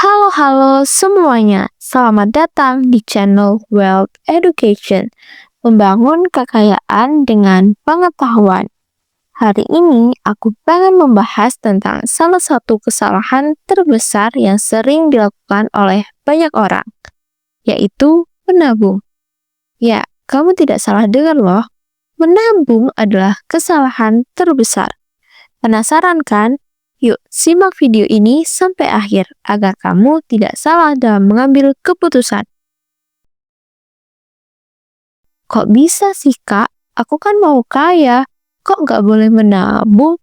Halo semuanya, selamat datang di channel Wealth Education, membangun kekayaan dengan pengetahuan. Hari ini aku pengen membahas tentang salah satu kesalahan terbesar yang sering dilakukan oleh banyak orang, yaitu menabung. Ya, kamu tidak salah dengar loh, menabung adalah kesalahan terbesar. Penasaran kan? Yuk, simak video ini sampai akhir agar kamu tidak salah dalam mengambil keputusan. Kok bisa sih, Kak? Aku kan mau kaya. Kok nggak boleh menabung?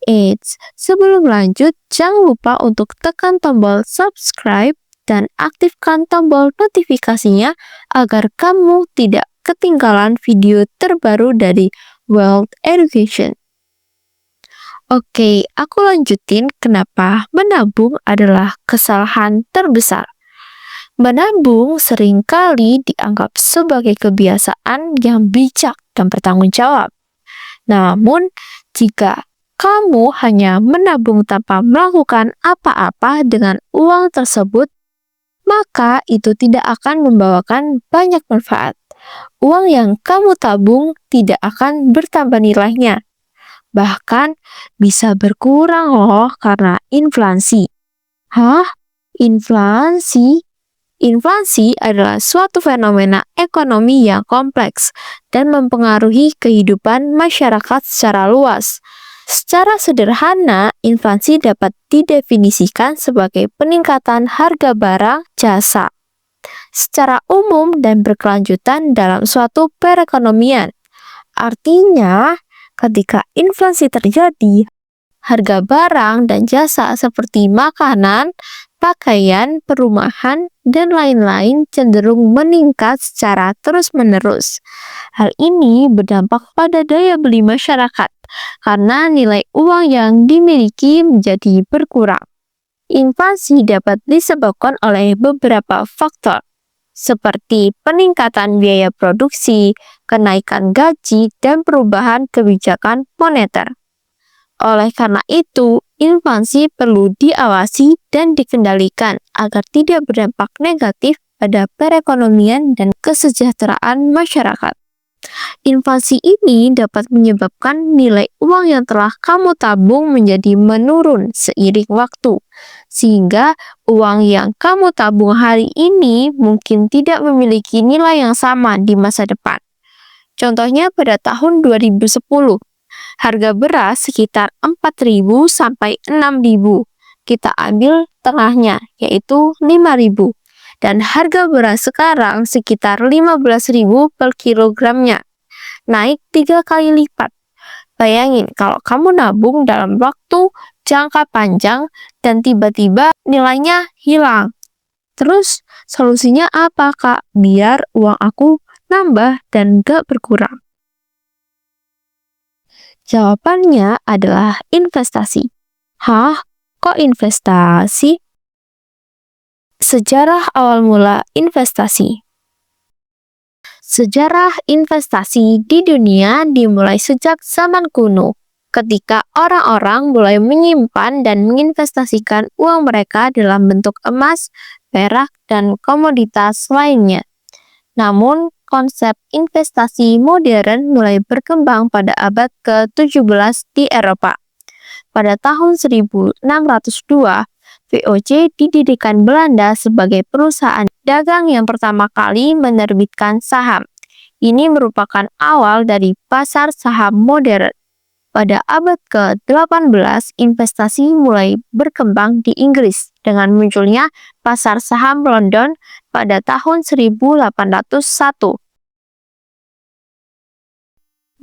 Eits, sebelum lanjut, jangan lupa untuk tekan tombol subscribe dan aktifkan tombol notifikasinya agar kamu tidak ketinggalan video terbaru dari Wealth Education. Oke, aku lanjutin kenapa menabung adalah kesalahan terbesar. Menabung seringkali dianggap sebagai kebiasaan yang bijak dan bertanggung jawab. Namun, jika kamu hanya menabung tanpa melakukan apa-apa dengan uang tersebut, maka itu tidak akan membawakan banyak manfaat. Uang yang kamu tabung tidak akan bertambah nilainya. Bahkan bisa berkurang loh karena inflasi. Hah? Inflasi? Inflasi adalah suatu fenomena ekonomi yang kompleks dan mempengaruhi kehidupan masyarakat secara luas. Secara sederhana, inflasi dapat didefinisikan sebagai peningkatan harga barang jasa secara umum dan berkelanjutan dalam suatu perekonomian. Artinya, ketika inflasi terjadi, harga barang dan jasa seperti makanan, pakaian, perumahan, dan lain-lain cenderung meningkat secara terus-menerus. Hal ini berdampak pada daya beli masyarakat karena nilai uang yang dimiliki menjadi berkurang. Inflasi dapat disebabkan oleh beberapa faktor, seperti peningkatan biaya produksi, kenaikan gaji, dan perubahan kebijakan moneter. Oleh karena itu, inflasi perlu diawasi dan dikendalikan agar tidak berdampak negatif pada perekonomian dan kesejahteraan masyarakat. Inflasi ini dapat menyebabkan nilai uang yang telah kamu tabung menjadi menurun seiring waktu, sehingga uang yang kamu tabung hari ini mungkin tidak memiliki nilai yang sama di masa depan. Contohnya pada tahun 2010, harga beras sekitar 4.000 sampai 6.000. Kita ambil tengahnya, yaitu 5.000. Dan harga beras sekarang sekitar 15.000 per kilogramnya, naik 3 kali lipat. Bayangin kalau kamu nabung dalam waktu jangka panjang dan tiba-tiba nilainya hilang. Terus solusinya apa, Kak? Biar uang aku nambah dan gak berkurang. Jawabannya adalah investasi. Hah? Kok investasi? Sejarah awal mula investasi. Sejarah investasi di dunia dimulai sejak zaman kuno, ketika orang-orang mulai menyimpan dan menginvestasikan uang mereka dalam bentuk emas, perak, dan komoditas lainnya. Namun, konsep investasi modern mulai berkembang pada abad ke-17 di Eropa. Pada tahun 1602, VOC didirikan Belanda sebagai perusahaan dagang yang pertama kali menerbitkan saham. Ini merupakan awal dari pasar saham modern. Pada abad ke-18, investasi mulai berkembang di Inggris dengan munculnya pasar saham London pada tahun 1801.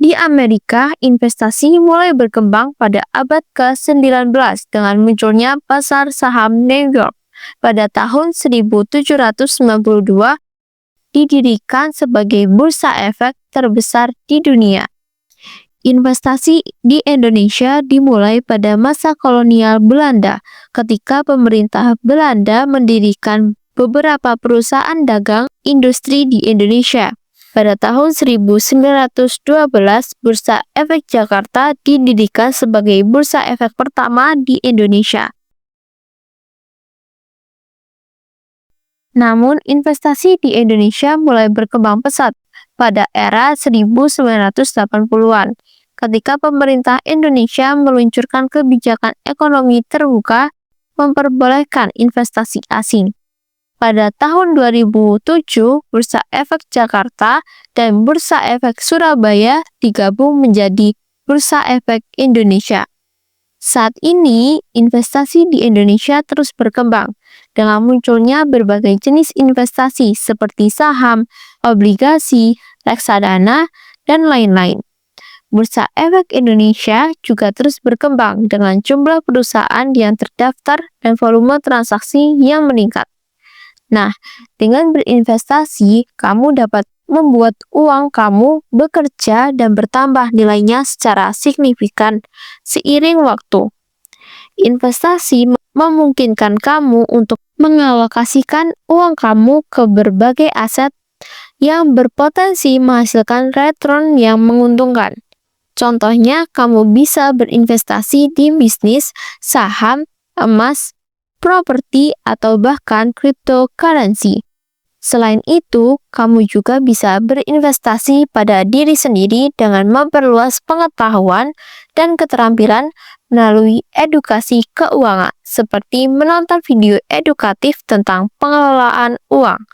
Di Amerika, investasi mulai berkembang pada abad ke-19 dengan munculnya pasar saham New York. Pada tahun 1792, didirikan sebagai bursa efek terbesar di dunia. Investasi di Indonesia dimulai pada masa kolonial Belanda, ketika pemerintah Belanda mendirikan beberapa perusahaan dagang industri di Indonesia. Pada tahun 1912, Bursa Efek Jakarta didirikan sebagai bursa efek pertama di Indonesia. Namun, investasi di Indonesia mulai berkembang pesat pada era 1980-an, ketika pemerintah Indonesia meluncurkan kebijakan ekonomi terbuka memperbolehkan investasi asing. Pada tahun 2007, Bursa Efek Jakarta dan Bursa Efek Surabaya digabung menjadi Bursa Efek Indonesia. Saat ini, investasi di Indonesia terus berkembang dengan munculnya berbagai jenis investasi seperti saham, obligasi, reksadana, dan lain-lain. Bursa Efek Indonesia juga terus berkembang dengan jumlah perusahaan yang terdaftar dan volume transaksi yang meningkat. Nah, dengan berinvestasi, kamu dapat membuat uang kamu bekerja dan bertambah nilainya secara signifikan seiring waktu. Investasi memungkinkan kamu untuk mengalokasikan uang kamu ke berbagai aset yang berpotensi menghasilkan return yang menguntungkan. Contohnya, kamu bisa berinvestasi di bisnis, saham, emas, properti, atau bahkan cryptocurrency. Selain itu, kamu juga bisa berinvestasi pada diri sendiri dengan memperluas pengetahuan dan keterampilan melalui edukasi keuangan, seperti menonton video edukatif tentang pengelolaan uang.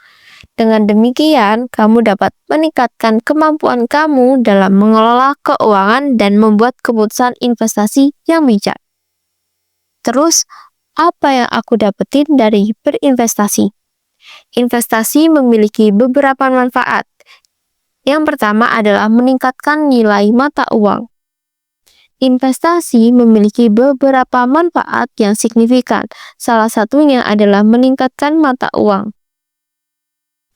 Dengan demikian, kamu dapat meningkatkan kemampuan kamu dalam mengelola keuangan dan membuat keputusan investasi yang bijak. Terus, apa yang aku dapetin dari berinvestasi? Investasi memiliki beberapa manfaat. Yang pertama adalah meningkatkan nilai mata uang. Investasi memiliki beberapa manfaat yang signifikan. Salah satunya adalah meningkatkan mata uang.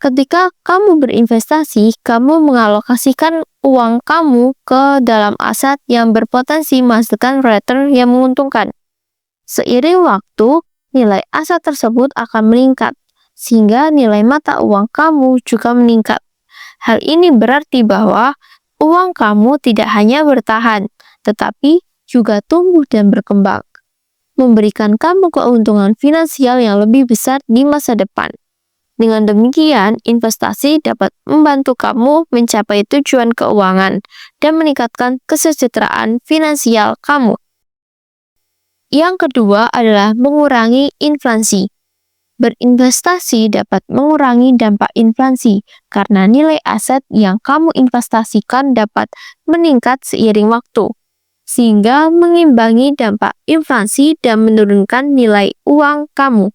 Ketika kamu berinvestasi, kamu mengalokasikan uang kamu ke dalam aset yang berpotensi menghasilkan return yang menguntungkan. Seiring waktu, nilai aset tersebut akan meningkat, sehingga nilai mata uang kamu juga meningkat. Hal ini berarti bahwa uang kamu tidak hanya bertahan, tetapi juga tumbuh dan berkembang, memberikan kamu keuntungan finansial yang lebih besar di masa depan. Dengan demikian, investasi dapat membantu kamu mencapai tujuan keuangan dan meningkatkan kesejahteraan finansial kamu. Yang kedua adalah mengurangi inflasi. Berinvestasi dapat mengurangi dampak inflasi karena nilai aset yang kamu investasikan dapat meningkat seiring waktu, sehingga mengimbangi dampak inflasi dan menurunkan nilai uang kamu.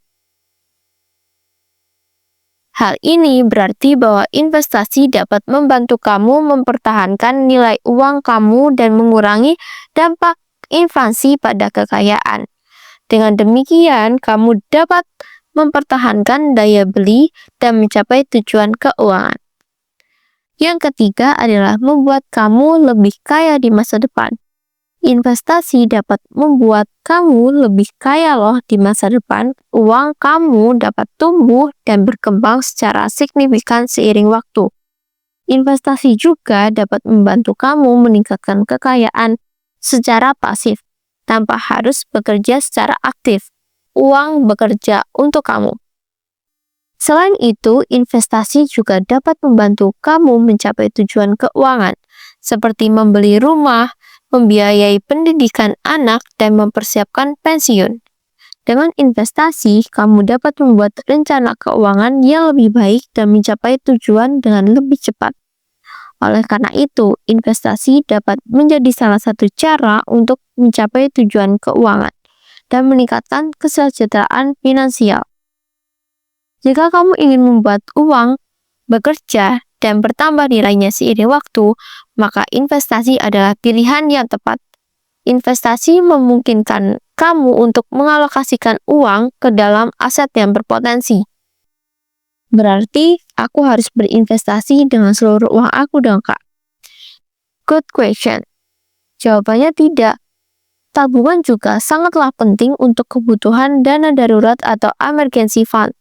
Hal ini berarti bahwa investasi dapat membantu kamu mempertahankan nilai uang kamu dan mengurangi dampak inflasi pada kekayaan. Dengan demikian, kamu dapat mempertahankan daya beli dan mencapai tujuan keuangan. Yang ketiga adalah membuat kamu lebih kaya di masa depan. Investasi dapat membuat kamu lebih kaya loh di masa depan. Uang kamu dapat tumbuh dan berkembang secara signifikan seiring waktu. Investasi juga dapat membantu kamu meningkatkan kekayaan secara pasif, tanpa harus bekerja secara aktif. Uang bekerja untuk kamu. Selain itu, investasi juga dapat membantu kamu mencapai tujuan keuangan, seperti membeli rumah, membiayai pendidikan anak, dan mempersiapkan pensiun. Dengan investasi, kamu dapat membuat rencana keuangan yang lebih baik dan mencapai tujuan dengan lebih cepat. Oleh karena itu, investasi dapat menjadi salah satu cara untuk mencapai tujuan keuangan dan meningkatkan kesejahteraan finansial. Jika kamu ingin membuat uang bekerja dan bertambah nilainya seiring waktu, maka investasi adalah pilihan yang tepat. Investasi memungkinkan kamu untuk mengalokasikan uang ke dalam aset yang berpotensi. Berarti, aku harus berinvestasi dengan seluruh uang aku dong, Kak? Good question. Jawabannya tidak. Tabungan juga sangatlah penting untuk kebutuhan dana darurat atau emergency fund.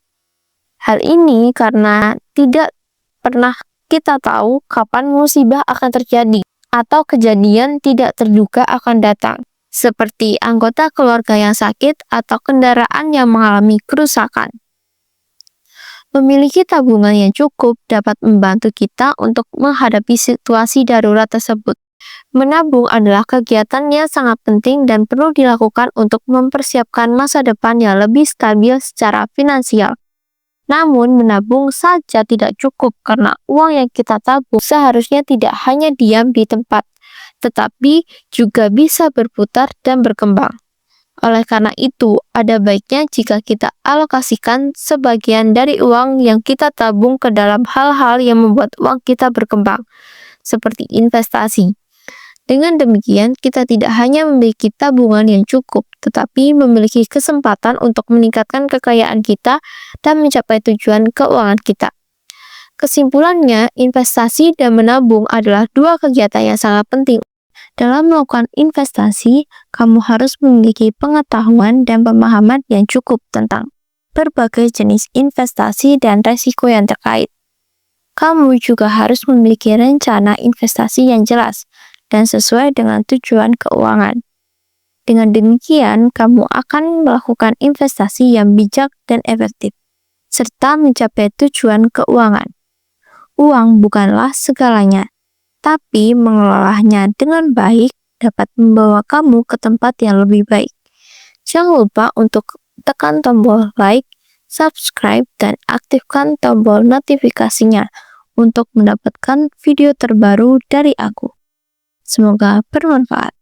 Hal ini karena tidak pernah kita tahu kapan musibah akan terjadi atau kejadian tidak terduga akan datang, seperti anggota keluarga yang sakit atau kendaraan yang mengalami kerusakan. Memiliki tabungan yang cukup dapat membantu kita untuk menghadapi situasi darurat tersebut. Menabung adalah kegiatan yang sangat penting dan perlu dilakukan untuk mempersiapkan masa depan yang lebih stabil secara finansial. Namun, menabung saja tidak cukup karena uang yang kita tabung seharusnya tidak hanya diam di tempat, tetapi juga bisa berputar dan berkembang. Oleh karena itu, ada baiknya jika kita alokasikan sebagian dari uang yang kita tabung ke dalam hal-hal yang membuat uang kita berkembang, seperti investasi. Dengan demikian, kita tidak hanya memiliki tabungan yang cukup, tetapi memiliki kesempatan untuk meningkatkan kekayaan kita dan mencapai tujuan keuangan kita. Kesimpulannya, investasi dan menabung adalah dua kegiatan yang sangat penting. Dalam melakukan investasi, kamu harus memiliki pengetahuan dan pemahaman yang cukup tentang berbagai jenis investasi dan risiko yang terkait. Kamu juga harus memiliki rencana investasi yang jelas dan sesuai dengan tujuan keuangan. Dengan demikian, kamu akan melakukan investasi yang bijak dan efektif, serta mencapai tujuan keuangan. Uang bukanlah segalanya, tapi mengelolanya dengan baik dapat membawa kamu ke tempat yang lebih baik. Jangan lupa untuk tekan tombol like, subscribe, dan aktifkan tombol notifikasinya untuk mendapatkan video terbaru dari aku. Semoga bermanfaat.